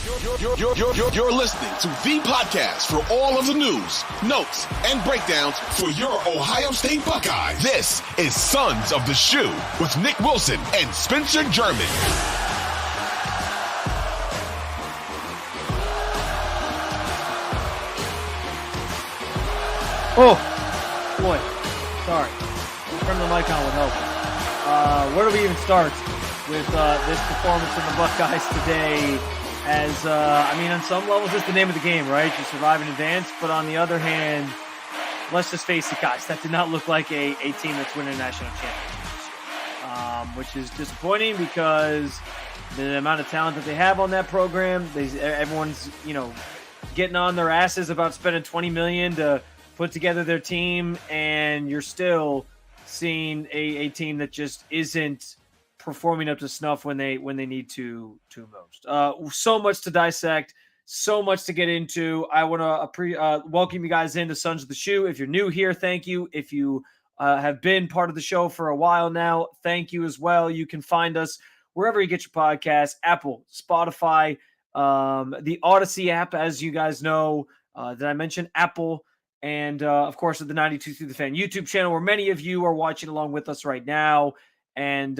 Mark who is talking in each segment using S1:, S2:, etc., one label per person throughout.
S1: You're listening to the podcast for all of the news, notes, and breakdowns for your Ohio State Buckeyes. This is Sons of the Shoe with Nick Wilson and Spencer German.
S2: Oh, boy. Sorry. Turn the mic on would help. Where do we even start with this performance from the Buckeyes today? As, on some levels, it's the name of the game, right? You survive in advance. But on the other hand, let's just face it, guys. That did not look like a team that's winning a national championship, which is disappointing because the amount of talent that they have on that program, everyone's, getting on their asses about spending $20 million to put together their team, and you're still seeing a team that just isn't performing up to snuff when they need to most. So much to dissect, so much to get into. I want to welcome you guys into Sons of the Shoe. If you're new here, thank you. If you have been part of the show for a while now, thank you as well. You can find us wherever you get your podcasts: Apple, Spotify, the Odyssey app, as you guys know. Did I mention Apple? And, of course, the 92 Through the Fan YouTube channel, where many of you are watching along with us right now. And,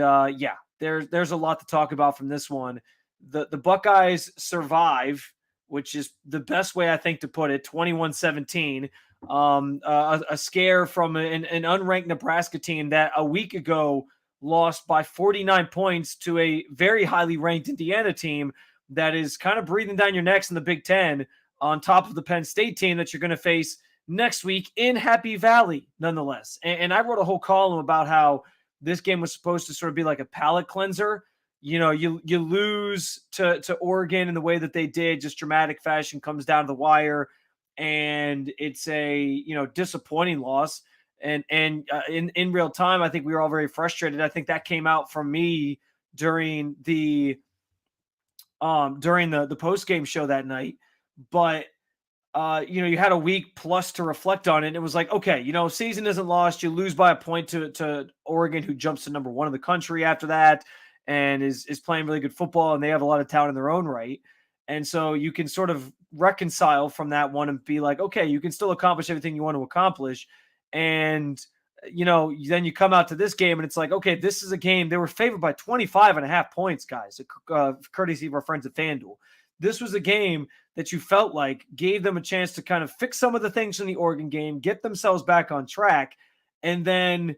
S2: there's a lot to talk about from this one. The Buckeyes survive, which is the best way, I think, to put it, 21-17. A scare from an unranked Nebraska team that a week ago lost by 49 points to a very highly ranked Indiana team that is kind of breathing down your necks in the Big Ten, on top of the Penn State team that you're going to face next week in Happy Valley, nonetheless. And I wrote a whole column about how this game was supposed to sort of be like a palate cleanser. You lose to Oregon in the way that they did, just dramatic fashion, comes down to the wire, and it's a disappointing loss. And in real time, I think we were all very frustrated. I think that came out from me during the post game show that night. But you had a week plus to reflect on it. And it was like, okay, season isn't lost. You lose by a point to Oregon, who jumps to number one in the country after that and is playing really good football, and they have a lot of talent in their own right. And so you can sort of reconcile from that one and be like, okay, you can still accomplish everything you want to accomplish. And, then you come out to this game and it's like, okay, this is a game. They were favored by 25.5 points, guys, courtesy of our friends at FanDuel. This was a game that you felt like gave them a chance to kind of fix some of the things in the Oregon game, get themselves back on track, and then,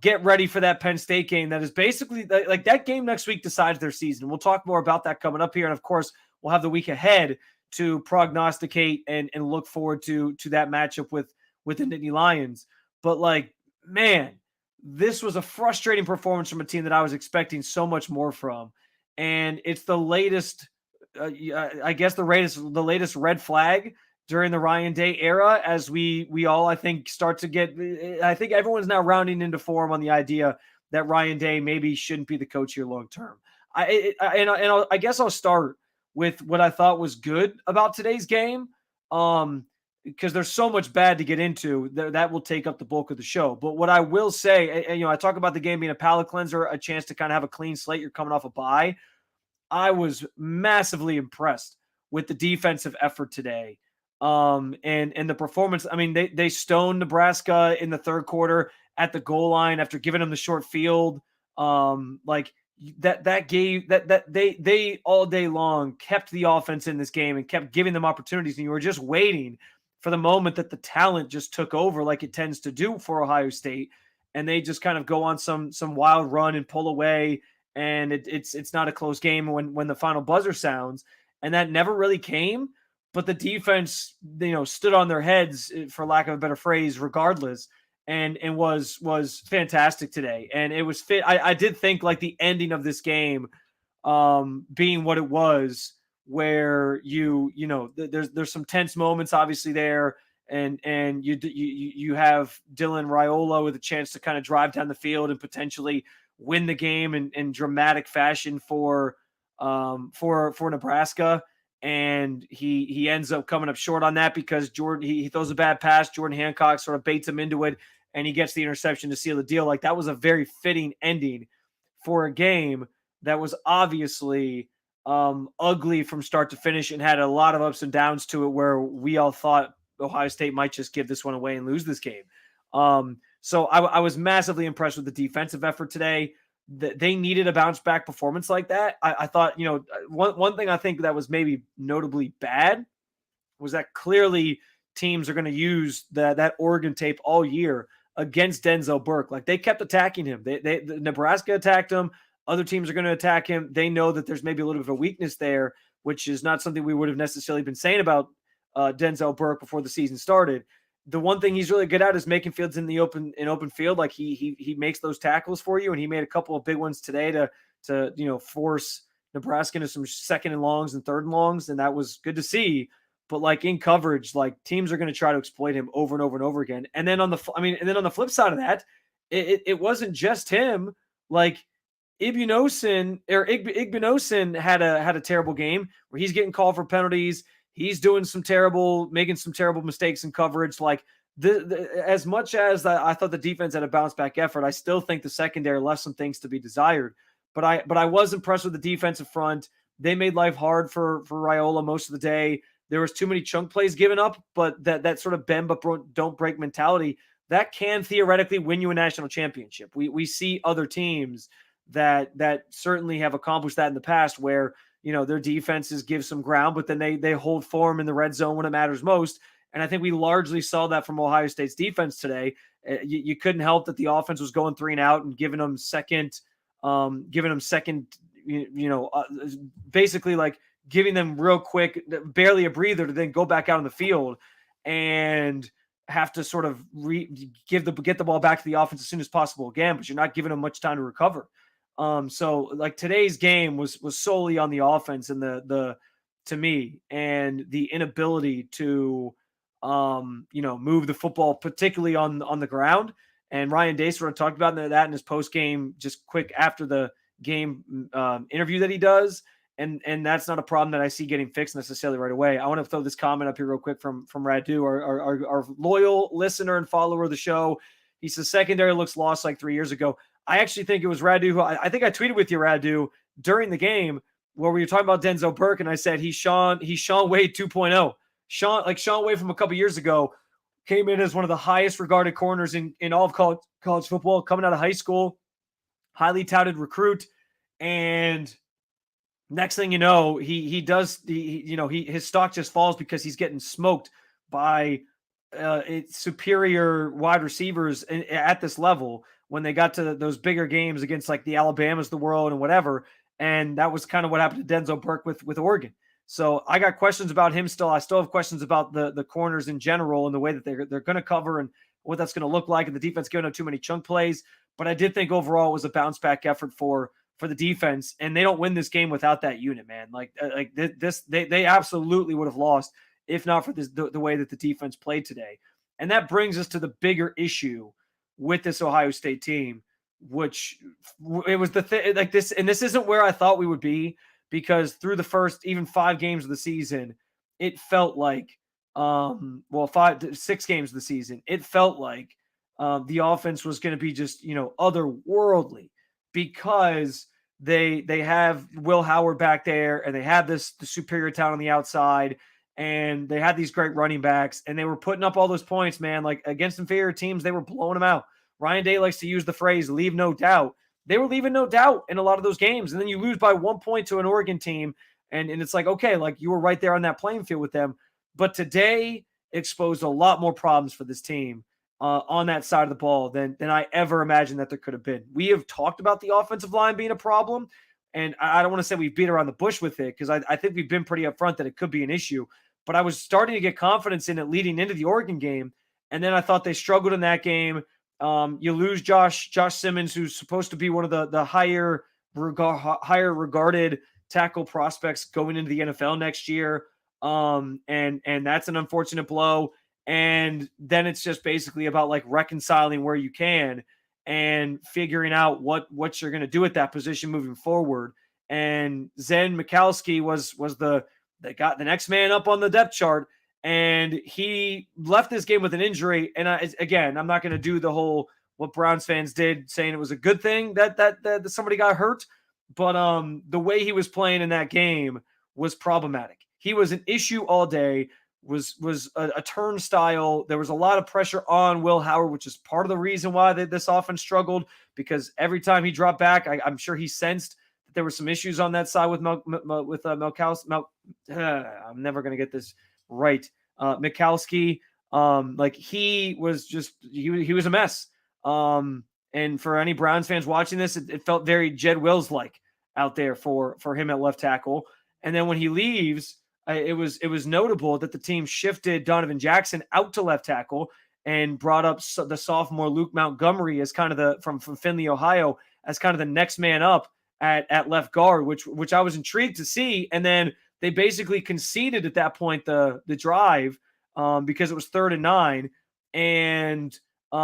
S2: get ready for that Penn State game that is basically like that game next week decides their season. We'll talk more about that coming up here. And of course, we'll have the week ahead to prognosticate and look forward to that matchup with the Nittany Lions. But man, this was a frustrating performance from a team that I was expecting so much more from. And it's the latest, I guess the latest red flag during the Ryan Day era, as we all, I think, start to get, I think everyone's now rounding into form on the idea that Ryan Day maybe shouldn't be the coach here long-term. I guess I'll start with what I thought was good about today's game, because there's so much bad to get into that will take up the bulk of the show. But what I will say, I talk about the game being a palate cleanser, a chance to kind of have a clean slate. You're coming off a bye. I was massively impressed with the defensive effort today. And the performance. I mean, they stoned Nebraska in the third quarter at the goal line after giving them the short field. They all day long kept the offense in this game and kept giving them opportunities. And you were just waiting for the moment that the talent just took over, like it tends to do for Ohio State. And they just kind of go on some wild run and pull away. And it's not a close game when the final buzzer sounds, and that never really came. But the defense, stood on their heads, for lack of a better phrase, regardless, and was fantastic today. And it was fit. I did think like the ending of this game, being what it was, where there's some tense moments obviously there, and you have Dylan Raiola with a chance to kind of drive down the field and potentially win the game in dramatic fashion for Nebraska. And he ends up coming up short on that because Jordan, he throws a bad pass. Jordan Hancock sort of baits him into it, and he gets the interception to seal the deal. Like, that was a very fitting ending for a game that was obviously ugly from start to finish and had a lot of ups and downs to it where we all thought Ohio State might just give this one away and lose this game. So I was massively impressed with the defensive effort today. They needed a bounce back performance like that. I thought, one thing I think that was maybe notably bad was that clearly teams are going to use that Oregon tape all year against Denzel Burke. Like, they kept attacking him. Nebraska attacked him. Other teams are going to attack him. They know that there's maybe a little bit of a weakness there, which is not something we would have necessarily been saying about Denzel Burke before the season started. The one thing he's really good at is making fields in open field. Like, he makes those tackles for you, and he made a couple of big ones today to force Nebraska into some second and longs and third and longs, and that was good to see. But like, in coverage, like, teams are going to try to exploit him over and over and over again. And then on the flip side of that, it wasn't just him. Like, Igbinosun had a terrible game where he's getting called for penalties. He's making some terrible mistakes in coverage. Like, as much as I thought the defense had a bounce back effort, I still think the secondary left some things to be desired. But I was impressed with the defensive front. They made life hard for Raiola most of the day. There was too many chunk plays given up, but that sort of bend but don't break mentality, that can theoretically win you a national championship. We see other teams that certainly have accomplished that in the past, where their defenses give some ground, but then they hold form in the red zone when it matters most. And I think we largely saw that from Ohio State's defense today. You couldn't help that the offense was going 3 and out and giving them second, basically like giving them real quick, barely a breather to then go back out on the field and have to sort of get the ball back to the offense as soon as possible again, but you're not giving them much time to recover. So like, today's game was solely on the offense and to me, and the inability to, move the football, particularly on the ground. And Ryan Day sort of talked about that in his post game, just quick after the game interview that he does. And that's not a problem that I see getting fixed necessarily right away. I want to throw this comment up here real quick from Radu, our loyal listener and follower of the show. He says secondary looks lost like 3 years ago. I actually think it was Radu who I think I tweeted with you, Radu, during the game where we were talking about Denzel Burke, and I said he's Sean Wade 2.0. Sean Wade from a couple years ago came in as one of the highest regarded corners in all of college football, coming out of high school, highly touted recruit, and next thing you know, his stock just falls because he's getting smoked by superior wide receivers at this level when they got to those bigger games against like the Alabamas of the world and whatever. And that was kind of what happened to Denzel Burke with Oregon. So I got questions about him still. I still have questions about the corners in general and the way that they're going to cover and what that's going to look like, and the defense giving up too many chunk plays. But I did think overall it was a bounce back effort for the defense, and they don't win this game without that unit, man. They absolutely would have lost if not for the way that the defense played today. And that brings us to the bigger issue with this Ohio State team, which it was the thing like this, and this isn't where I thought we would be, because through the first even 5 games of the season, it felt like 6 games of the season, it felt like the offense was going to be just otherworldly, because they have Will Howard back there, and they have the superior talent on the outside, and they had these great running backs, and they were putting up all those points, man. Like, against inferior teams, they were blowing them out. Ryan Day likes to use the phrase "leave no doubt." They were leaving no doubt in a lot of those games, and then you lose by 1 point to an Oregon team, and it's like, okay, like, you were right there on that playing field with them. But today exposed a lot more problems for this team on that side of the ball than I ever imagined that there could have been. We have talked about the offensive line being a problem, and I don't want to say we've beat around the bush with it, because I think we've been pretty upfront that it could be an issue. But I was starting to get confidence in it leading into the Oregon game, and then I thought they struggled in that game. You lose Josh Simmons, who's supposed to be one of the higher regarded tackle prospects going into the NFL next year, and that's an unfortunate blow. And then it's just basically about like reconciling where you can and figuring out what you're going to do at that position moving forward. And Zen Mikowski was the next man up on the depth chart, and he left this game with an injury. And I'm not going to do the whole what Browns fans did, saying it was a good thing that somebody got hurt, the way he was playing in that game was problematic. He was an issue all day, was a turnstile. There was a lot of pressure on Will Howard, which is part of the reason why this offense struggled, because every time he dropped back, I'm sure he sensed that there were some issues on that side with Milkowski. I'm never going to get this right. Mikowski, like he was just he was a mess. And for any Browns fans watching this, it felt very Jed Wills like out there for him at left tackle. And then when he leaves, it was notable that the team shifted Donovan Jackson out to left tackle and brought up the sophomore Luke Montgomery as kind of from Findlay, Ohio, as kind of the next man up at left guard, which I was intrigued to see. And then they basically conceded at that point the drive because it was 3rd and 9, and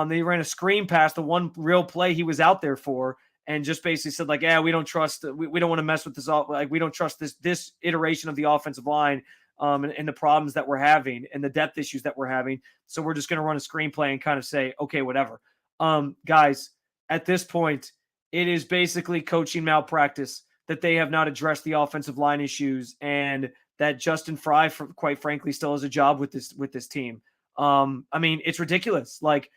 S2: they ran a screen pass, the one real play he was out there for, and just basically said, like, we don't trust, we don't want to mess with this. Like, we don't trust this iteration of the offensive line and the problems that we're having and the depth issues that we're having. So we're just going to run a screenplay and kind of say, okay, whatever. Guys, at this point, it is basically coaching malpractice that they have not addressed the offensive line issues, and that Justin Fry, quite frankly, still has a job with this team. I mean, it's ridiculous. Like,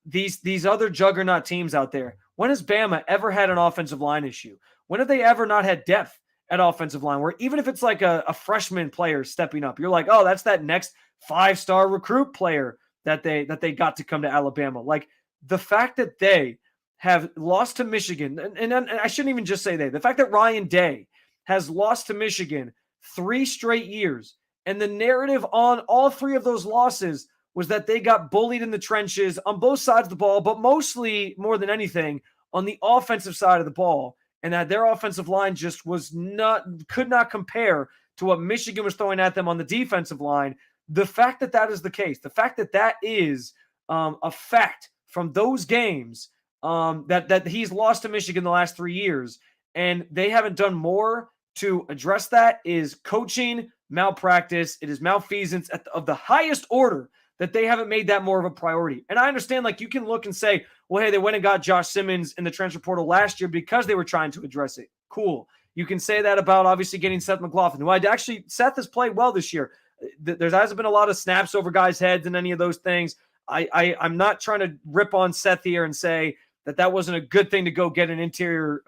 S2: these other juggernaut teams out there, when has Bama ever had an offensive line issue? When have they ever not had depth at offensive line, where even if it's like a freshman player stepping up, you're like, oh, that's that next 5-star recruit player that they got to come to Alabama. Like, the fact that they have lost to Michigan, and I shouldn't even just say the fact that Ryan Day has lost to Michigan 3 straight years, and the narrative on all 3 of those losses was that they got bullied in the trenches on both sides of the ball, but mostly, more than anything, on the offensive side of the ball, and that their offensive line just could not compare to what Michigan was throwing at them on the defensive line. The fact that that is the case, the fact that that is a fact from those games, that he's lost to Michigan the last 3 years, and they haven't done more to address that, is coaching malpractice. It is malfeasance of the highest order, that they haven't made that more of a priority. And I understand, like, you can look and say, well, hey, they went and got Josh Simmons in the transfer portal last year because they were trying to address it. Cool. You can say that about obviously getting Seth McLaughlin, who Seth has played well this year. There hasn't been a lot of snaps over guys' heads and any of those things. I'm not trying to rip on Seth here and say that wasn't a good thing to go get an interior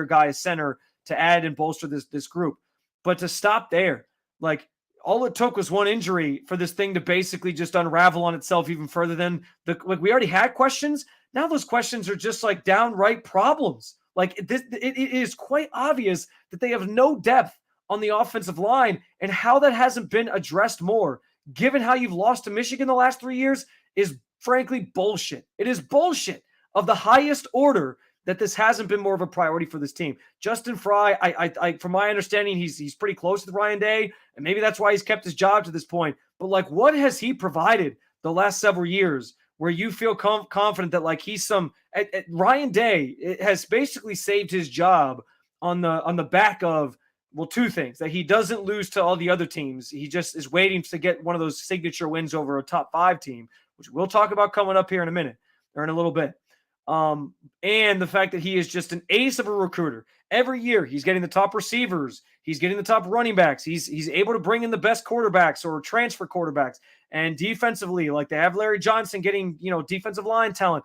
S2: guy, a center, to add and bolster this group. But to stop there, like, all it took was one injury for this thing to basically just unravel on itself even further than we already had questions. Now those questions are just like downright problems. Like, it is quite obvious that they have no depth on the offensive line, and how that hasn't been addressed more, given how you've lost to Michigan the last 3 years, is frankly bullshit. It is bullshit of the highest order that this hasn't been more of a priority for this team. Justin Fry, I from my understanding, he's pretty close with Ryan Day, and maybe that's why he's kept his job to this point. But, like, what has he provided the last several years where you feel confident that, like, he's Ryan Day has basically saved his job on the back of, well, 2 things: that he doesn't lose to all the other teams. He just is waiting to get one of those signature wins over a top 5 team, which we'll talk about coming up here in a minute or in a little bit. And the fact that he is just an ace of a recruiter. Every year he's getting the top receivers, he's getting the top running backs, he's able to bring in the best quarterbacks or transfer quarterbacks. And defensively, like, they have Larry Johnson getting, defensive line talent.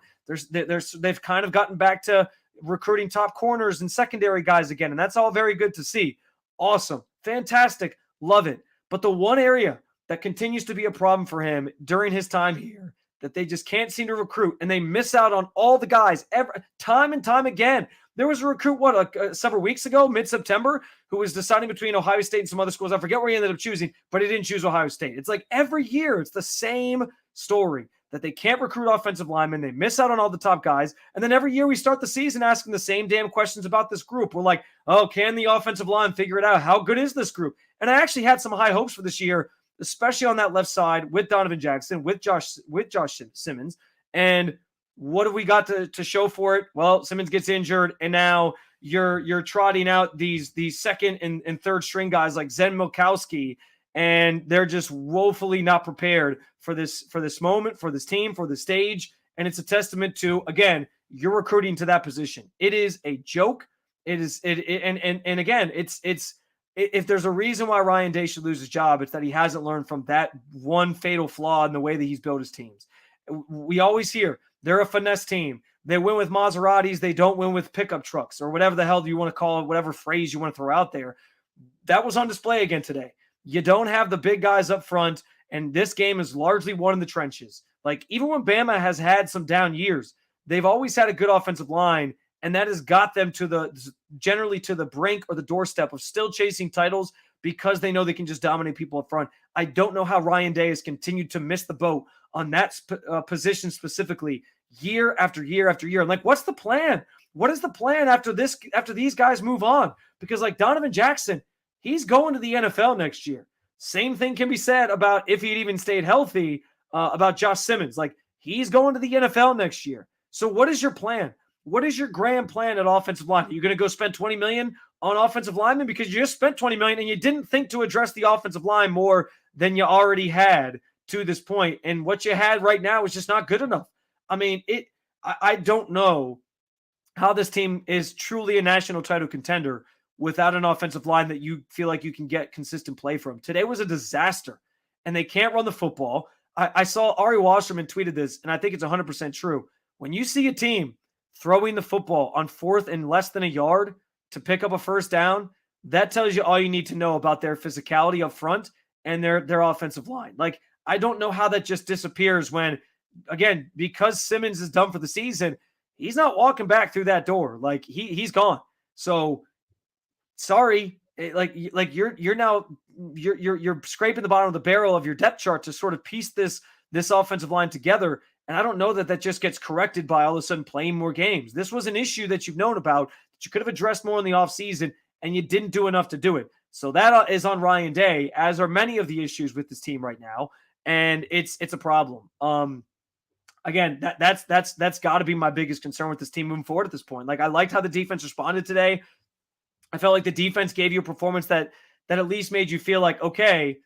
S2: They've kind of gotten back to recruiting top corners and secondary guys again, and that's all very good to see. Awesome, fantastic, love it. But the one area that continues to be a problem for him during his time here, that they just can't seem to recruit, and they miss out on all the guys time and time again. There was a recruit, several weeks ago, mid-September, who was deciding between Ohio State and some other schools. I forget where he ended up choosing, but he didn't choose Ohio State. It's like every year, it's the same story, that they can't recruit offensive linemen. They miss out on all the top guys. And then every year we start the season asking the same damn questions about this group. We're like, oh, can the offensive line figure it out? How good is this group? And I actually had some high hopes for this year, especially on that left side with Donovan Jackson, with Josh Simmons. And what have we got to show for it? Well, Simmons gets injured, and now you're trotting out these second and third string guys like Zen Milkowski, and they're just woefully not prepared for this moment, for this team, for the stage. And it's a testament to, again, you're recruiting to that position. It is a joke. It is and again, it's if there's a reason why Ryan Day should lose his job, it's that he hasn't learned from that one fatal flaw in the way that he's built his teams. We always hear they're a finesse team. They win with Maseratis. They don't win with pickup trucks or whatever the hell you want to call it, whatever phrase you want to throw out there. That was on display again today. You don't have the big guys up front, and this game is largely won in the trenches. Like, even when Bama has had some down years, they've always had a good offensive line, and that has got them generally to the brink or the doorstep of still chasing titles because they know they can just dominate people up front. I don't know how Ryan Day has continued to miss the boat on that position specifically year after year after year. Like, what's the plan? What is the plan after these guys move on? Because like Donovan Jackson, he's going to the NFL next year. Same thing can be said about, if he'd even stayed healthy, about Josh Simmons. Like, he's going to the NFL next year. So what is your plan? What is your grand plan at offensive line? Are you going to go spend $20 million on offensive linemen because you just spent $20 million and you didn't think to address the offensive line more than you already had to this point? And what you had right now is just not good enough. I mean, I don't know how this team is truly a national title contender without an offensive line that you feel like you can get consistent play from. Today was a disaster, and they can't run the football. I saw Ari Wasserman tweeted this, and I think it's 100% true. When you see a team throwing the football on 4th and less than a yard to pick up a first down, that tells you all you need to know about their physicality up front and their offensive line. Like, I don't know how that just disappears when, again, because Simmons is done for the season, he's not walking back through that door. Like, he's gone. So sorry, like you're now scraping the bottom of the barrel of your depth chart to sort of piece this offensive line together. And I don't know that just gets corrected by all of a sudden playing more games. This was an issue that you've known about, that you could have addressed more in the offseason, and you didn't do enough to do it. So that is on Ryan Day, as are many of the issues with this team right now. And it's a problem. Again, that's got to be my biggest concern with this team moving forward at this point. Like, I liked how the defense responded today. I felt like the defense gave you a performance that at least made you feel like, okay,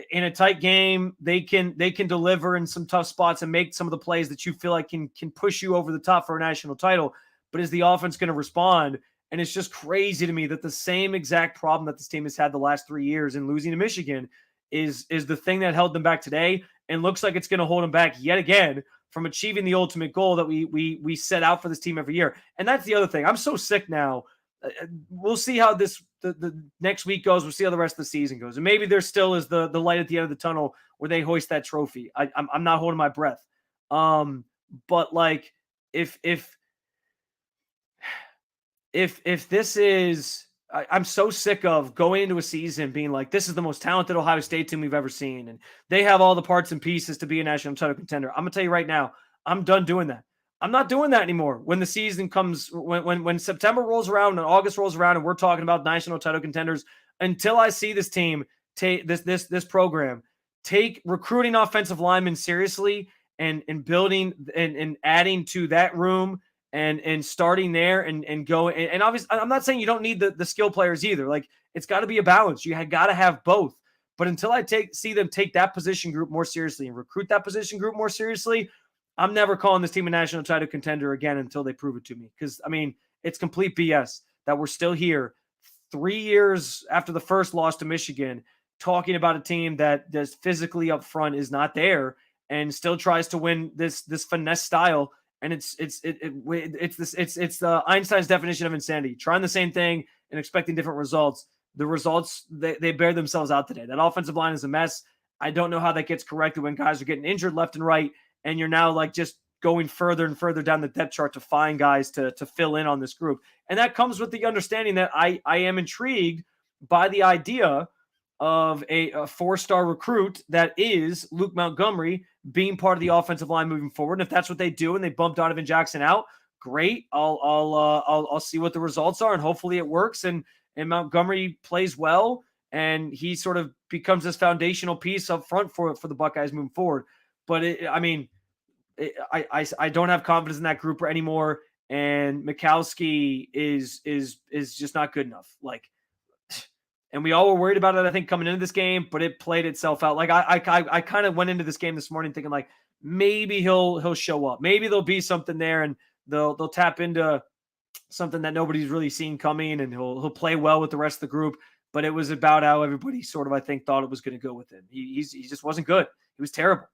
S2: in a tight game, they can deliver in some tough spots and make some of the plays that you feel like can push you over the top for a national title. But is the offense going to respond? And it's just crazy to me that the same exact problem that this team has had the last 3 years in losing to Michigan is the thing that held them back today, and looks like it's going to hold them back yet again from achieving the ultimate goal that we set out for this team every year. And that's the other thing. I'm so sick now. We'll see how the next week goes. We'll see how the rest of the season goes. And maybe there still is the light at the end of the tunnel where they hoist that trophy. I'm not holding my breath. But like, if this is, I'm so sick of going into a season being like, this is the most talented Ohio State team we've ever seen, and they have all the parts and pieces to be a national title contender. I'm gonna tell you right now, I'm done doing that. I'm not doing that anymore. When the season comes, when September rolls around and August rolls around and we're talking about national title contenders, until I see this team take this program take recruiting offensive linemen seriously and building and adding to that room and starting there and go. And obviously, I'm not saying you don't need the skill players either. Like, it's got to be a balance. You got to have both. But until I see them take that position group more seriously and recruit that position group more seriously, I'm never calling this team a national title contender again until they prove it to me. Because, I mean, it's complete BS that we're still here 3 years after the first loss to Michigan talking about a team that is physically up front is not there and still tries to win this finesse style. And it's Einstein's definition of insanity, trying the same thing and expecting different results. The results, they bear themselves out today. That offensive line is a mess. I don't know how that gets corrected when guys are getting injured left and right, and you're now like just going further and further down the depth chart to find guys to fill in on this group. And that comes with the understanding that I am intrigued by the idea of a 4-star recruit that is Luke Montgomery being part of the offensive line moving forward. And if that's what they do and they bump Donovan Jackson out, great. I'll see what the results are, and hopefully it works and Montgomery plays well and he sort of becomes this foundational piece up front for the Buckeyes moving forward. But I don't have confidence in that group anymore, and Mikowski is just not good enough. Like, and we all were worried about it, I think, coming into this game, but it played itself out. Like, I kind of went into this game this morning thinking like maybe he'll show up, maybe there'll be something there, and they'll tap into something that nobody's really seen coming, and he'll play well with the rest of the group. But it was about how everybody sort of, I think, thought it was going to go with him. He just wasn't good. He was terrible.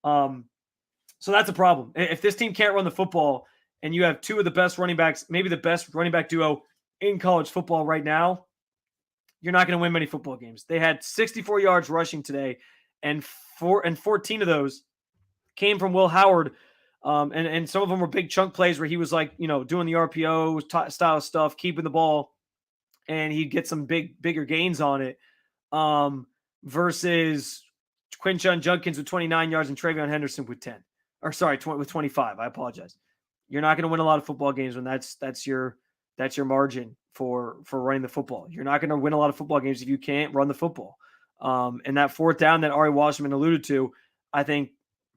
S2: So that's a problem. If this team can't run the football and you have two of the best running backs, maybe the best running back duo in college football right now, you're not going to win many football games. They had 64 yards rushing today, and 14 of those came from Will Howard. And some of them were big chunk plays where he was like, doing the RPO style stuff, keeping the ball, and he'd get some bigger gains on it. Versus Quinshon Judkins with 29 yards and Travion Henderson with 10. With 25. I apologize. You're not going to win a lot of football games when that's your margin for running the football. You're not going to win a lot of football games if you can't run the football. And that fourth down that Ari Wasserman alluded to, I think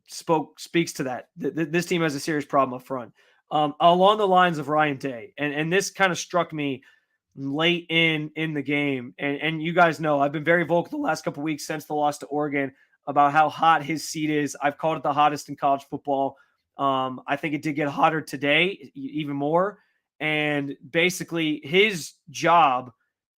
S2: speaks to that. This team has a serious problem up front. Along the lines of Ryan Day, and this kind of struck me late in the game. And you guys know I've been very vocal the last couple of weeks since the loss to Oregon about how hot his seat is. I've called it the hottest in college football. I think it did get hotter today, even more. And basically his job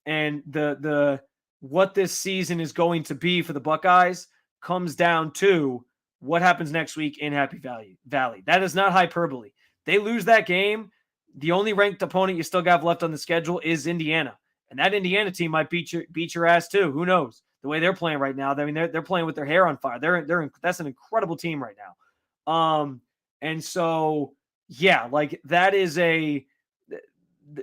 S2: and the what this season is going to be for the Buckeyes comes down to what happens next week in Happy Valley. That is not hyperbole. They lose that game, the only ranked opponent you still got left on the schedule is Indiana. And that Indiana team might beat your ass too. Who knows? The way they're playing right now. I mean, they're playing with their hair on fire. That's an incredible team right now. And so, yeah, like that is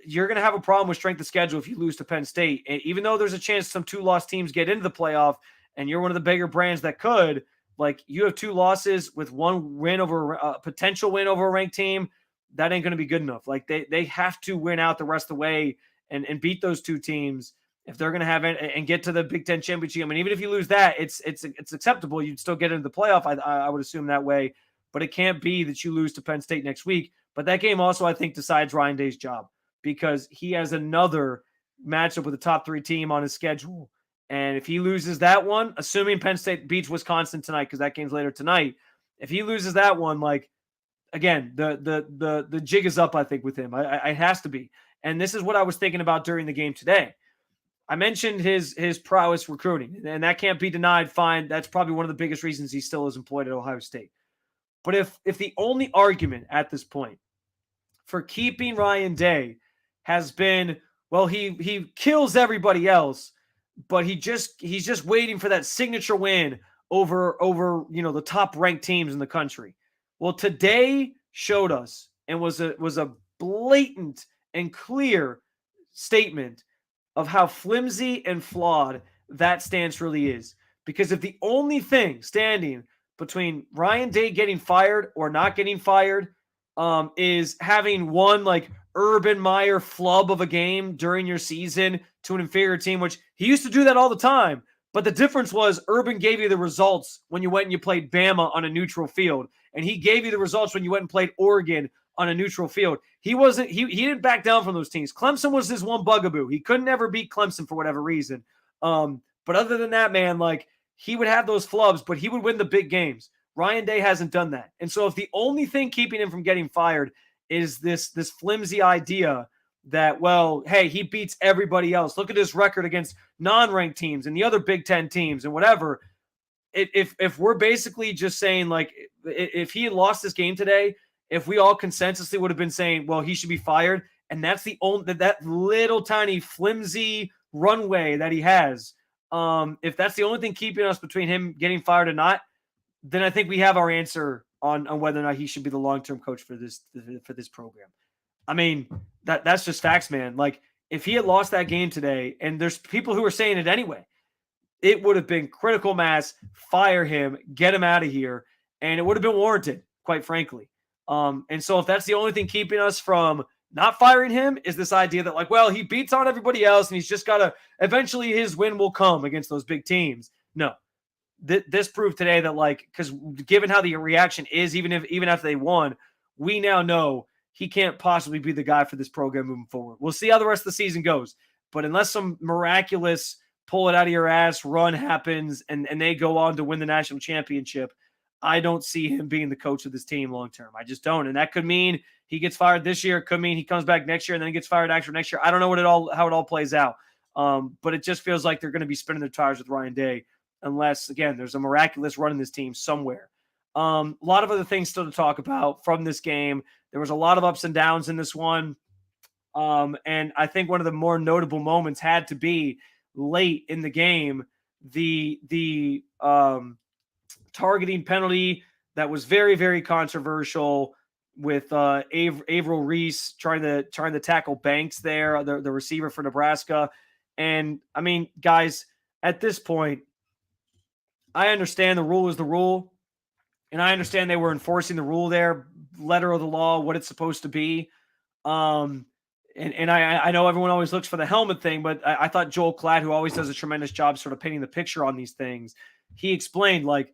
S2: you're going to have a problem with strength of schedule if you lose to Penn State. And even though there's a chance some 2-loss teams get into the playoff and you're one of the bigger brands that could, like you have 2 losses with one win over a potential win over a ranked team, that ain't going to be good enough. Like they have to win out the rest of the way and beat those 2 teams if they're going to have it and get to the Big Ten championship. I mean, even if you lose that, it's acceptable. You'd still get into the playoff. I would assume that way, but it can't be that you lose to Penn State next week. But that game also, I think, decides Ryan Day's job because he has another matchup with a top 3 team on his schedule. And if he loses that one, assuming Penn State beats Wisconsin tonight, because that game's later tonight, if he loses that one, like, again, the jig is up, I think, with him. It has to be. And this is what I was thinking about during the game today. I mentioned his prowess recruiting, and that can't be denied. Fine. That's probably one of the biggest reasons he still is employed at Ohio State. But if the only argument at this point for keeping Ryan Day has been, well, he kills everybody else, but he's just waiting for that signature win over the top ranked teams in the country. Well, today showed us and was a blatant and clear statement of how flimsy and flawed that stance really is. Because if the only thing standing between Ryan Day getting fired or not getting fired is having one like Urban Meyer flub of a game during your season to an inferior team, which he used to do that all the time. But the difference was Urban gave you the results when you went and you played Bama on a neutral field. And he gave you the results when you went and played Oregon on a neutral field. He didn't back down from those teams. Clemson was his one bugaboo. He couldn't ever beat Clemson for whatever reason. But other than that, man, like he would have those flubs, but he would win the big games. Ryan Day hasn't done that. And so if the only thing keeping him from getting fired is this flimsy idea that, well, hey, he beats everybody else. Look at his record against non-ranked teams and the other Big Ten teams and whatever. If we're basically just saying, like, if he had lost this game today, if we all consensusly would have been saying, well, he should be fired, and that's the only that little tiny flimsy runway that he has, if that's the only thing keeping us between him getting fired or not, then I think we have our answer on whether or not he should be the long-term coach for this program. I mean, that's just facts, man. Like, if he had lost that game today, and there's people who are saying it anyway, it would have been critical mass, fire him, get him out of here, and it would have been warranted, quite frankly. And so if that's the only thing keeping us from not firing him is this idea that, like, well, he beats on everybody else and he's just got to – eventually his win will come against those big teams. No. This proved today that, like, because given how the reaction is, even after they won, we now know he can't possibly be the guy for this program moving forward. We'll see how the rest of the season goes. But unless some miraculous pull it out of your ass run happens and they go on to win the national championship, I don't see him being the coach of this team long term. I just don't. And that could mean he gets fired this year. It could mean he comes back next year and then he gets fired after next year. I don't know how it all plays out. But it just feels like they're going to be spinning their tires with Ryan Day unless, again, there's a miraculous run in this team somewhere. A lot of other things still to talk about from this game. There was a lot of ups and downs in this one. And I think one of the more notable moments had to be late in the game, the targeting penalty that was very, very controversial with Averill Reese trying to tackle Banks there, the receiver for Nebraska. And I mean, guys, at this point, I understand the rule is the rule, and I understand they were enforcing the rule there, letter of the law, what it's supposed to be. And I know everyone always looks for the helmet thing, but I thought Joel Klatt, who always does a tremendous job sort of painting the picture on these things, he explained, like,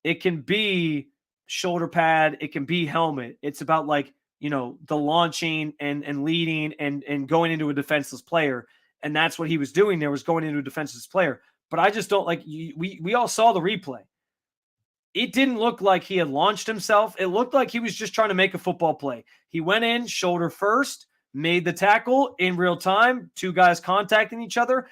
S2: it can be shoulder pad, it can be helmet. It's about, like, you know, the launching and leading and going into a defenseless player. And that's what he was doing there, was going into a defenseless player. But I just don't we all saw the replay. It didn't look like he had launched himself. It looked like he was just trying to make a football play. He went in shoulder first, made the tackle in real time, two guys contacting each other.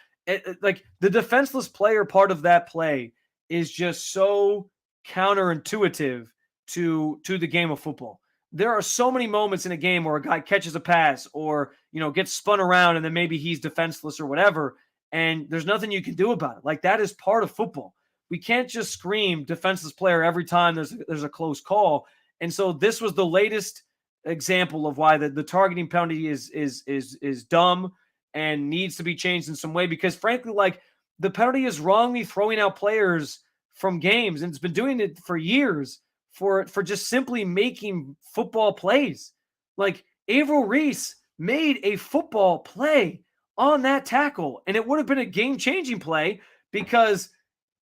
S2: Like, the defenseless player part of that play is just so counterintuitive to the game of football. There are so many moments in a game where a guy catches a pass or, you know, gets spun around and then maybe he's defenseless or whatever, and there's nothing you can do about it. Like, that is part of football. We can't just scream defenseless player every time there's a close call. And so this was the latest example of why the targeting penalty is dumb and needs to be changed in some way, because frankly, like, the penalty is wrongly throwing out players from games, and it's been doing it for years for just simply making football plays. Like, Averill Reese made a football play on that tackle, and it would have been a game-changing play, because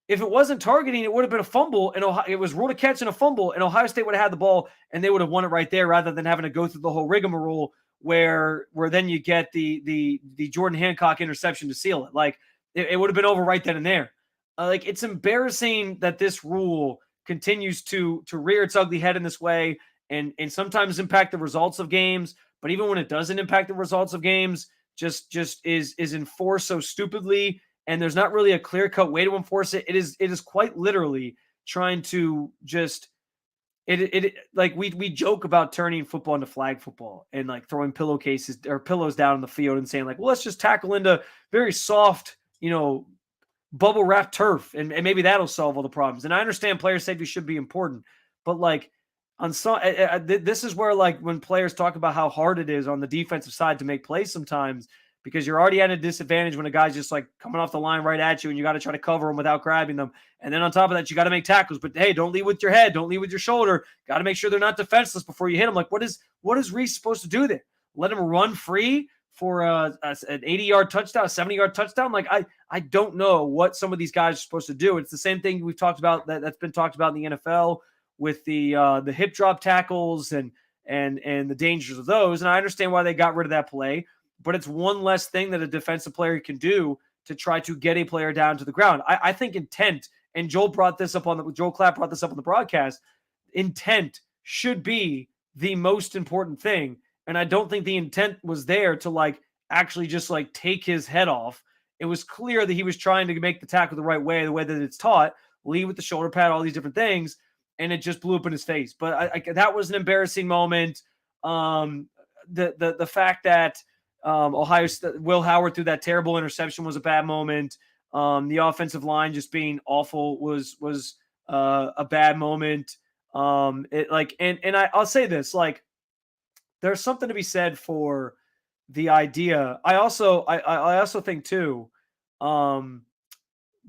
S2: if it wasn't targeting, it would have been a fumble, and it was ruled a catch and a fumble, and Ohio State would have had the ball, and they would have won it right there, rather than having to go through the whole rigmarole where then you get the Jordan Hancock interception to seal it. Like, it would have been over right then and there. Like, it's embarrassing that this rule continues to rear its ugly head in this way and sometimes impact the results of games. But even when it doesn't impact the results of games, just is enforced so stupidly, and there's not really a clear-cut way to enforce it. It is quite literally trying to just like, we joke about turning football into flag football and, like, throwing pillowcases or pillows down in the field and saying, like, well, let's just tackle into very soft, you know, bubble wrap turf, and maybe that'll solve all the problems. And I understand player safety should be important, but, like, on some, this is where, like, when players talk about how hard it is on the defensive side to make plays sometimes, because you're already at a disadvantage when a guy's just, like, coming off the line right at you and you got to try to cover them without grabbing them. And then on top of that, you got to make tackles. But hey, don't lead with your head, don't lead with your shoulder. Got to make sure they're not defenseless before you hit them. Like, what is Reese supposed to do there? Let him run free for an 80-yard touchdown, a 70-yard touchdown? Like, I don't know what some of these guys are supposed to do. It's the same thing we've talked about that's been talked about in the NFL with the hip drop tackles and the dangers of those. And I understand why they got rid of that play, but it's one less thing that a defensive player can do to try to get a player down to the ground. I think intent, and Joel Klatt brought this up on the broadcast, intent should be the most important thing. And I don't think the intent was there to, like, actually just, like, take his head off. It was clear that he was trying to make the tackle the right way, the way that it's taught, lead with the shoulder pad, all these different things, and it just blew up in his face. But that was an embarrassing moment. The fact that Will Howard threw that terrible interception was a bad moment. The offensive line just being awful was a bad moment. I'll say this, like, there's something to be said for the idea. I also think too,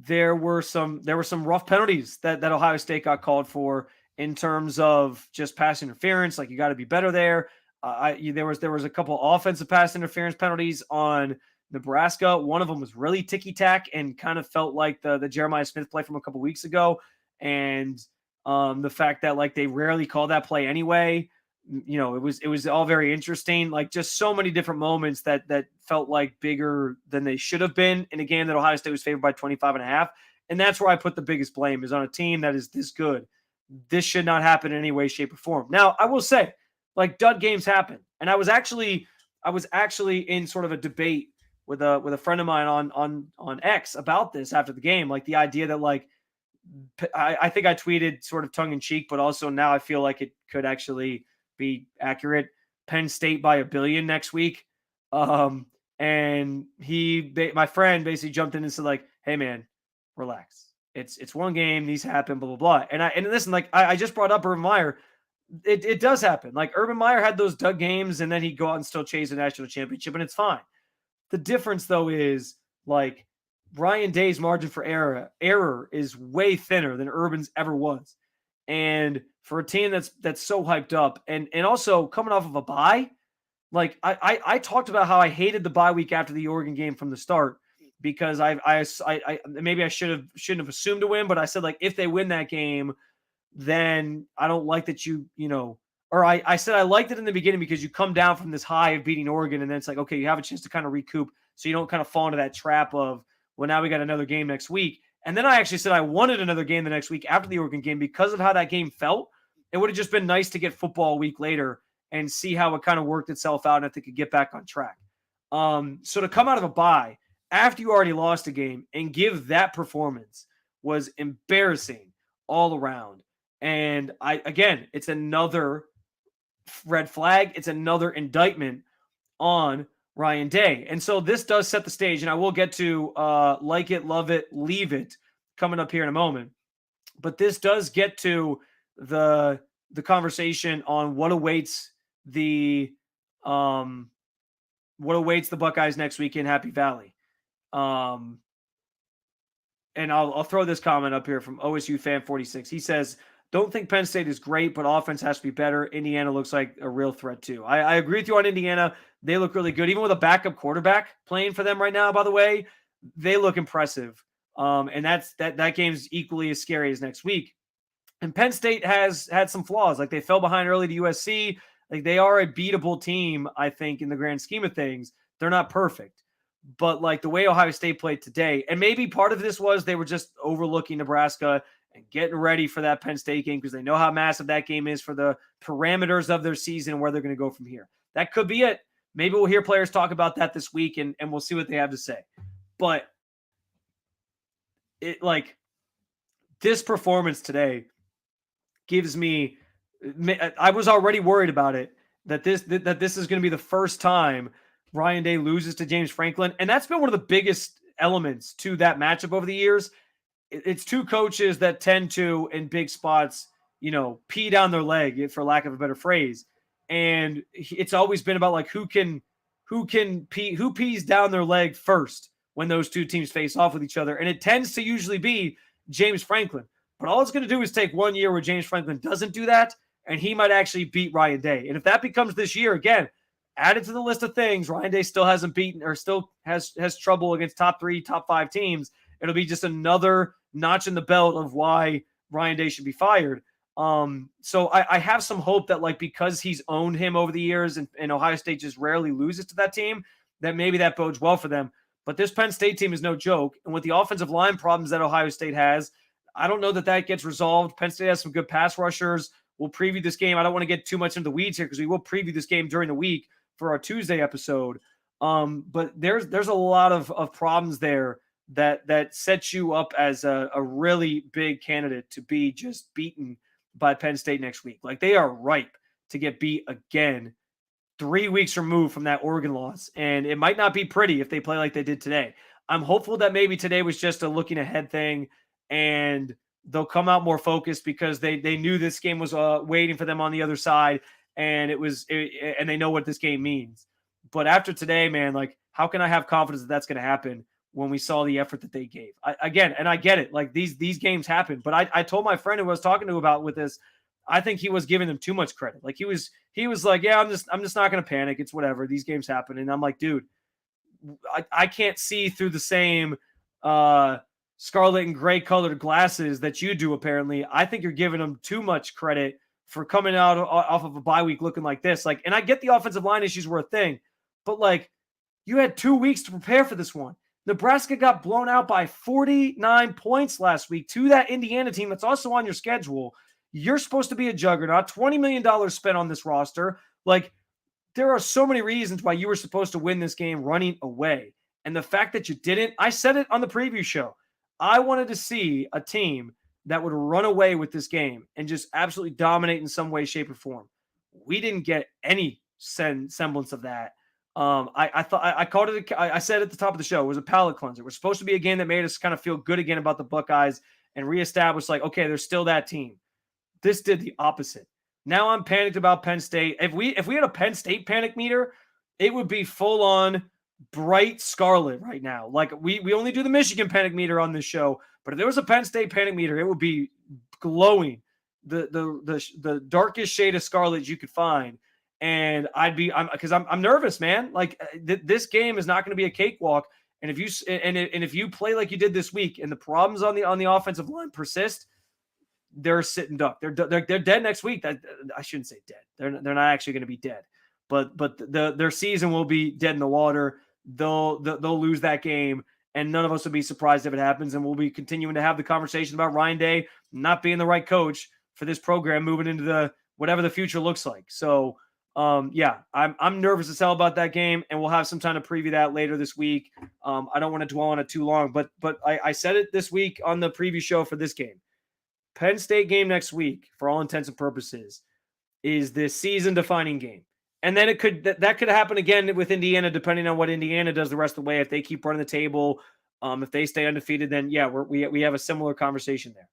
S2: there were some rough penalties that Ohio State got called for in terms of just pass interference. Like, you got to be better there. There was a couple offensive pass interference penalties on Nebraska. One of them was really ticky-tack and kind of felt like the Jeremiah Smith play from a couple weeks ago. And the fact that, like, they rarely call that play anyway. You know, it was all very interesting. Like, just so many different moments that felt like bigger than they should have been in a game that Ohio State was favored by 25.5. And that's where I put the biggest blame, is on a team that is this good, this should not happen in any way, shape, or form. Now, I will say, like, dud games happen. And I was actually in sort of a debate with a friend of mine on X about this after the game. Like, the idea that, like, I think I tweeted sort of tongue in cheek, but also now I feel like it could actually be accurate. Penn State by 1 billion next week. And my friend basically jumped in and said, like, hey man, relax. It's one game. These happen, blah, blah, blah. And listen, like I just brought up Urban Meyer. It does happen. Like, Urban Meyer had those dud games and then he'd go out and still chase a national championship, and it's fine. The difference though is, like, Ryan Day's margin for error is way thinner than Urban's ever was. And for a team that's so hyped up and also coming off of a bye, like I talked about how I hated the bye week after the Oregon game from the start, because I maybe I shouldn't have assumed a win, but I said, like, if they win that game, then I don't like that or I said I liked it in the beginning because you come down from this high of beating Oregon, and then it's like, okay, you have a chance to kind of recoup so you don't kind of fall into that trap of, well, now we got another game next week. And then I actually said I wanted another game the next week after the Oregon game because of how that game felt. It would have just been nice to get football a week later and see how it kind of worked itself out and if they could get back on track. So to come out of a bye after you already lost a game and give that performance was embarrassing all around. And it's another red flag. It's another indictment on Ryan Day. And so this does set the stage, and I will get to like it, love it, leave it coming up here in a moment. But this does get to the conversation on what awaits the Buckeyes next week in Happy Valley. And I'll throw this comment up here from OSU fan 46. He says, don't think Penn State is great, but offense has to be better. Indiana looks like a real threat too. I agree with you on Indiana. They look really good. Even with a backup quarterback playing for them right now, by the way, they look impressive. And that game's equally as scary as next week. And Penn State has had some flaws. Like, they fell behind early to USC. Like, they are a beatable team, I think, in the grand scheme of things. They're not perfect. But, like, the way Ohio State played today, and maybe part of this was they were just overlooking Nebraska and getting ready for that Penn State game because they know how massive that game is for the parameters of their season and where they're going to go from here. That could be it. Maybe we'll hear players talk about that this week, and we'll see what they have to say. But this performance today gives me – I was already worried about it, that this is going to be the first time Ryan Day loses to James Franklin. And that's been one of the biggest elements to that matchup over the years. It's two coaches that tend to, in big spots, pee down their leg, for lack of a better phrase. And it's always been about, like, who pees down their leg first when those two teams face off with each other. And it tends to usually be James Franklin. But all it's going to do is take 1 year where James Franklin doesn't do that, and he might actually beat Ryan Day. And if that becomes this year, again, add it to the list of things, Ryan Day still hasn't beaten, or still has trouble against top 3, top 5 teams. It'll be just another notch in the belt of why Ryan Day should be fired. So I have some hope that, like, because he's owned him over the years and Ohio State just rarely loses to that team, that maybe that bodes well for them. But this Penn State team is no joke. And with the offensive line problems that Ohio State has, I don't know that gets resolved. Penn State has some good pass rushers. We'll preview this game. I don't want to get too much into the weeds here because we will preview this game during the week for our Tuesday episode. But there's a lot of problems there that sets you up as a really big candidate to be just beaten by Penn State next week. Like, they are ripe to get beat again 3 weeks removed from that Oregon loss. And it might not be pretty if they play like they did today. I'm hopeful that maybe today was just a looking ahead thing and they'll come out more focused because they knew this game was waiting for them on the other side, and and they know what this game means. But after today, man, like, how can I have confidence that that's going to happen when we saw the effort that they gave? I get it. Like, these games happen. But I told my friend who I was talking to about with this, I think he was giving them too much credit. Like, he was like, yeah, I'm just not going to panic. It's whatever. These games happen. And I'm like, dude, I can't see through the same scarlet and gray colored glasses that you do, apparently. I think you're giving them too much credit for coming out off of a bye week looking like this. Like, and I get the offensive line issues were a thing, but, like, you had 2 weeks to prepare for this one. Nebraska got blown out by 49 points last week to that Indiana team that's also on your schedule. You're supposed to be a juggernaut. $20 million spent on this roster. Like, there are so many reasons why you were supposed to win this game running away. And the fact that you didn't, I said it on the preview show. I wanted to see a team that would run away with this game and just absolutely dominate in some way, shape, or form. We didn't get any semblance of that. I thought I called it. I said at the top of the show, it was a palate cleanser. It was supposed to be a game that made us kind of feel good again about the Buckeyes and reestablish, like, okay, there's still that team. This did the opposite. Now I'm panicked about Penn State. If we had a Penn State panic meter, it would be full on bright scarlet right now. Like, we only do the Michigan panic meter on this show, but if there was a Penn State panic meter, it would be glowing, the darkest shade of scarlet you could find. And because I'm nervous, man. Like, this game is not going to be a cakewalk. And if you play like you did this week, and the problems on the offensive line persist, they're sitting duck. They're dead next week. That I shouldn't say dead. They're not actually going to be dead, but their season will be dead in the water. They'll lose that game, and none of us will be surprised if it happens. And we'll be continuing to have the conversation about Ryan Day not being the right coach for this program moving into the whatever the future looks like. So, yeah, I'm nervous as hell about that game, and we'll have some time to preview that later this week. I don't want to dwell on it too long, but I said it this week on the preview show for this game. Penn State game next week, for all intents and purposes, is the season-defining game. And then that could happen again with Indiana, depending on what Indiana does the rest of the way. If they keep running the table, if they stay undefeated, then yeah, we have a similar conversation there.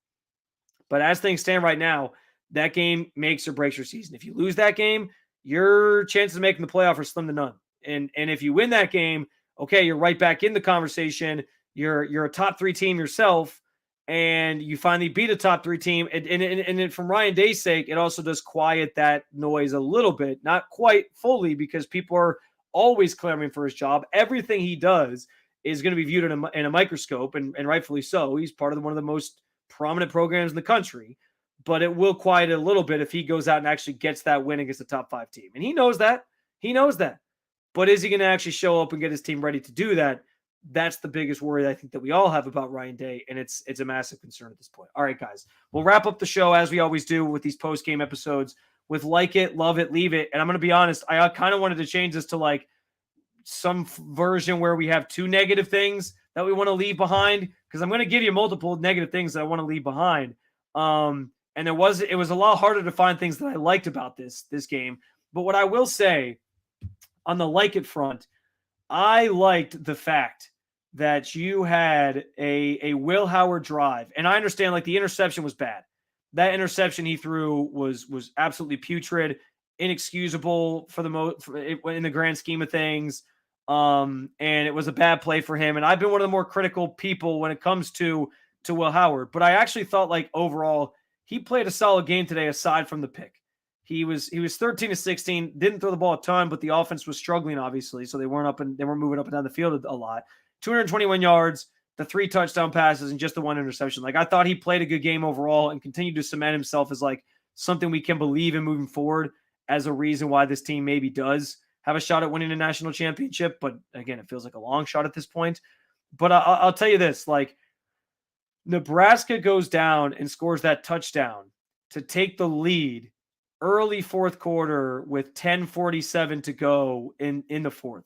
S2: But as things stand right now, that game makes or breaks your season. If you lose that game, your chances of making the playoff are slim to none. And if you win that game, okay, you're right back in the conversation. You're a top 3 team yourself, and you finally beat a top 3 team. And from Ryan Day's sake, it also does quiet that noise a little bit, not quite fully, because people are always clamoring for his job. Everything he does is going to be viewed in a microscope, and rightfully so. He's part of one of the most prominent programs in the country, but it will quiet it a little bit if he goes out and actually gets that win against the top 5 team. And he knows that. But is he going to actually show up and get his team ready to do that? That's the biggest worry I think that we all have about Ryan Day, and it's a massive concern at this point. All right, guys, we'll wrap up the show as we always do with these post-game episodes with like it, love it, leave it. And I'm going to be honest, I kind of wanted to change this to like some version where we have 2 negative things that we want to leave behind, because I'm going to give you multiple negative things that I want to leave behind. And it was a lot harder to find things that I liked about this game. But what I will say on the like it front, I liked the fact that you had a Will Howard drive. And I understand, like, the interception was bad. That interception he threw was absolutely putrid, inexcusable in the grand scheme of things. And it was a bad play for him. And I've been one of the more critical people when it comes to Will Howard. But I actually thought, like, overall, he played a solid game today aside from the pick. He was 13 to 16, didn't throw the ball a ton, but the offense was struggling, obviously. So they weren't moving up and down the field a lot. 221 yards, the 3 touchdown passes, and just the 1 interception. Like, I thought he played a good game overall and continued to cement himself as like something we can believe in moving forward as a reason why this team maybe does have a shot at winning a national championship. But again, it feels like a long shot at this point. But I'll tell you this, like, Nebraska goes down and scores that touchdown to take the lead early fourth quarter with 10:47 to go in the fourth.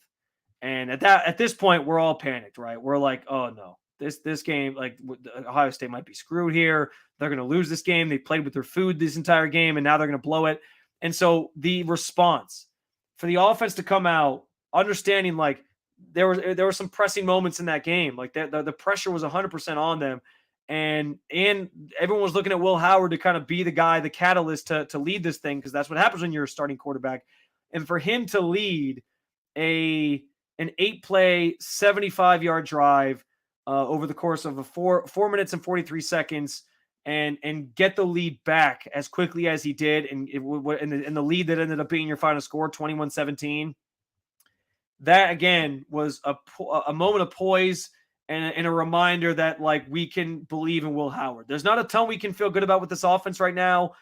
S2: And at this point, we're all panicked, right? We're like, oh no, this game, like, Ohio State might be screwed here. They're going to lose this game. They played with their food this entire game, and now they're going to blow it. And so the response for the offense to come out, understanding, like, there were some pressing moments in that game. Like, the pressure was 100% on them. And everyone was looking at Will Howard to kind of be the guy, the catalyst to lead this thing, because that's what happens when you're a starting quarterback. And for him to lead an 8-play, 75-yard drive over the course of 4 minutes and 43 seconds and get the lead back as quickly as he did, and the lead that ended up being your final score, 21-17, that, again, was a moment of poise and a reminder that, like, we can believe in Will Howard. There's not a ton we can feel good about with this offense right now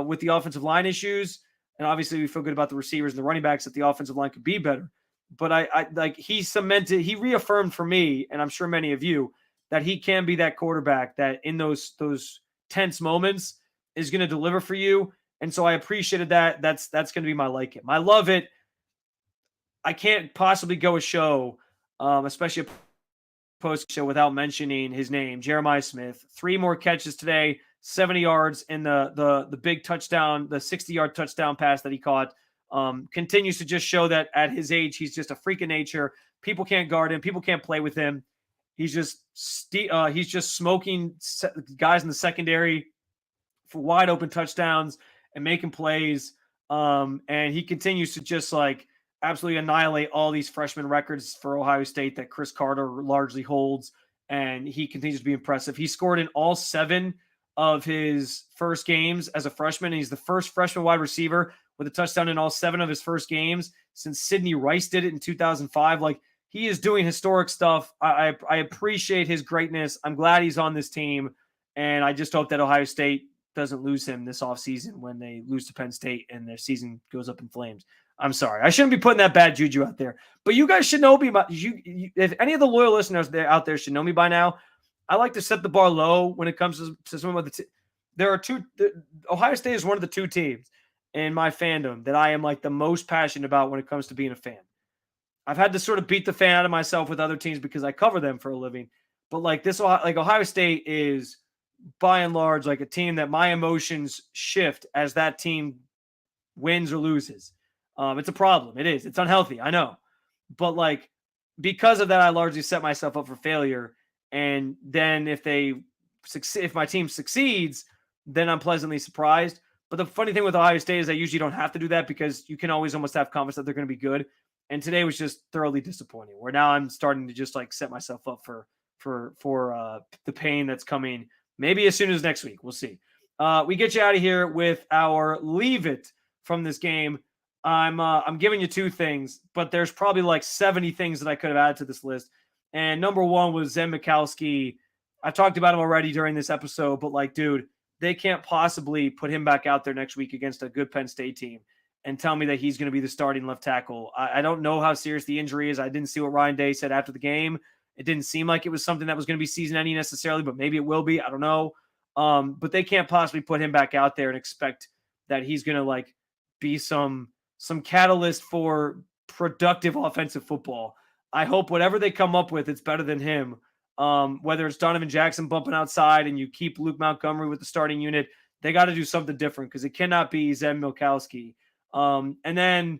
S2: with the offensive line issues. And obviously we feel good about the receivers and the running backs, that the offensive line could be better. But he reaffirmed for me, and I'm sure many of you, that he can be that quarterback that in those tense moments is going to deliver for you. And so I appreciated that. That's going to be my like it. My love it. I can't possibly go a show, especially a post show, without mentioning his name, Jeremiah Smith. 3 more catches today, 70 yards in the big touchdown, the 60-yard touchdown pass that he caught. Continues to just show that at his age, he's just a freak of nature. People can't guard him. People can't play with him. He's just smoking guys in the secondary for wide open touchdowns and making plays. And he continues to just absolutely annihilate all these freshman records for Ohio State that Chris Carter largely holds. And he continues to be impressive. He scored in all 7 of his first games as a freshman. And he's the first freshman wide receiver with a touchdown in all 7 of his first games since Sidney Rice did it in 2005. He is doing historic stuff. I appreciate his greatness. I'm glad he's on this team. And I just hope that Ohio State doesn't lose him this offseason when they lose to Penn State and their season goes up in flames. I'm sorry. I shouldn't be putting that bad juju out there. But you guys should know me. If any of the loyal listeners out there should know me by now, I like to set the bar low when it comes to some of Ohio State is one of the 2 teams in my fandom that I am the most passionate about when it comes to being a fan. I've had to sort of beat the fan out of myself with other teams because I cover them for a living. But Ohio State is by and large a team that my emotions shift as that team wins or loses. It's a problem. It is. It's unhealthy. I know. But because of that, I largely set myself up for failure. And then if my team succeeds, then I'm pleasantly surprised. But the funny thing with Ohio State is I usually don't have to do that because you can always almost have confidence that they're going to be good. And today was just thoroughly disappointing, where now I'm starting to just set myself up for the pain that's coming maybe as soon as next week. We'll see. We get you out of here with our leave it from this game. I'm giving you 2 things, but there's probably 70 things that I could have added to this list. And number 1 was Zen Mikowski. I talked about him already during this episode, but dude, they can't possibly put him back out there next week against a good Penn State team and tell me that he's going to be the starting left tackle. I don't know how serious the injury is. I didn't see what Ryan Day said after the game. It didn't seem like it was something that was going to be season-ending necessarily, but maybe it will be. I don't know. But they can't possibly put him back out there and expect that he's going to be some catalyst for productive offensive football. I hope whatever they come up with, it's better than him. Whether it's Donovan Jackson bumping outside and you keep Luke Montgomery with the starting unit, they got to do something different because it cannot be Zen Mikowski. And then,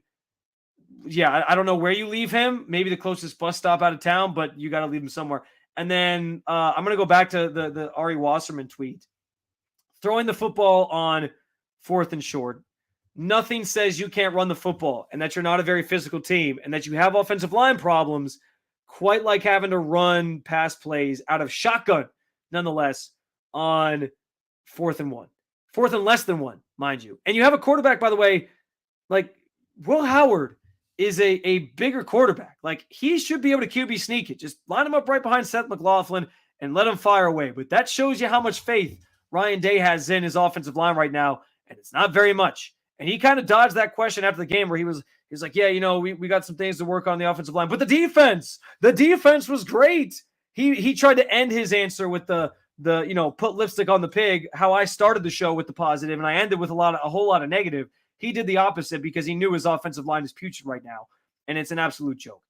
S2: I don't know where you leave him. Maybe the closest bus stop out of town, but you got to leave him somewhere. And then I'm going to go back to the Ari Wasserman tweet. Throwing the football on 4th and short. Nothing says you can't run the football and that you're not a very physical team and that you have offensive line problems, quite like having to run pass plays out of shotgun, nonetheless, on 4th and 1. 4th and less than 1, mind you. And you have a quarterback, by the way, Will Howard is a bigger quarterback. He should be able to QB sneak it. Just line him up right behind Seth McLaughlin and let him fire away. But that shows you how much faith Ryan Day has in his offensive line right now, and it's not very much. And he kind of dodged that question after the game where he was like, we got some things to work on the offensive line. But the defense was great. He tried to end his answer with the put lipstick on the pig, how I started the show with the positive and I ended with a whole lot of negative. He did the opposite because he knew his offensive line is putrid right now. And it's an absolute joke.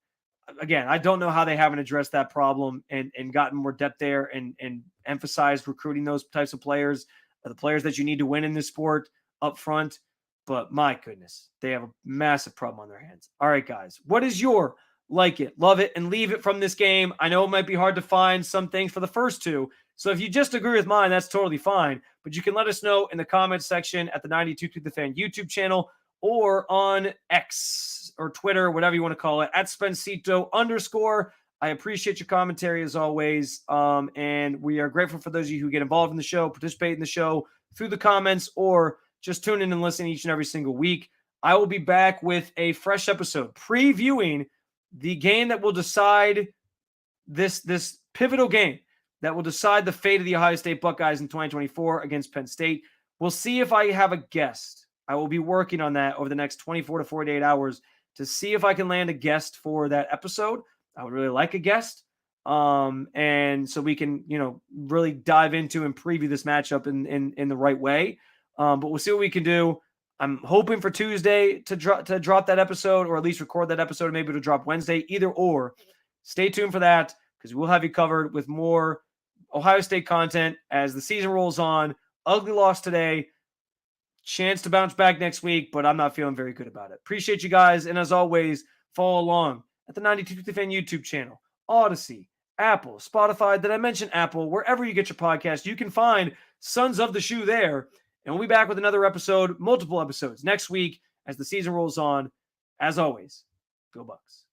S2: Again, I don't know how they haven't addressed that problem and gotten more depth there and emphasized recruiting those types of players, the players that you need to win in this sport up front. But my goodness, they have a massive problem on their hands. All right, guys, what is your like it, love it, and leave it from this game? I know it might be hard to find some things for the first 2. So if you just agree with mine, that's totally fine. But you can let us know in the comments section at the 92 to the Fan YouTube channel or on X or Twitter, whatever you want to call it, at Spencito_. I appreciate your commentary as always. And we are grateful for those of you who get involved in the show, participate in the show through the comments, or just tune in and listen each and every single week. I will be back with a fresh episode previewing the game that will decide this pivotal game that will decide the fate of the Ohio State Buckeyes in 2024 against Penn State. We'll see if I have a guest. I will be working on that over the next 24 to 48 hours to see if I can land a guest for that episode. I would really like a guest. And so we can, really dive into and preview this matchup in the right way. But we'll see what we can do. I'm hoping for Tuesday to drop that episode, or at least record that episode. Maybe it'll drop Wednesday, either or. Stay tuned for that, because we'll have you covered with more Ohio State content as the season rolls on. Ugly loss today. Chance to bounce back next week, but I'm not feeling very good about it. Appreciate you guys. And as always, follow along at the 92 Fan YouTube channel, Odyssey, Apple, Spotify. Did I mention Apple? Wherever you get your podcast, you can find Sons of the Shoe there. And we'll be back with another episode, multiple episodes next week as the season rolls on. As always, go Bucks.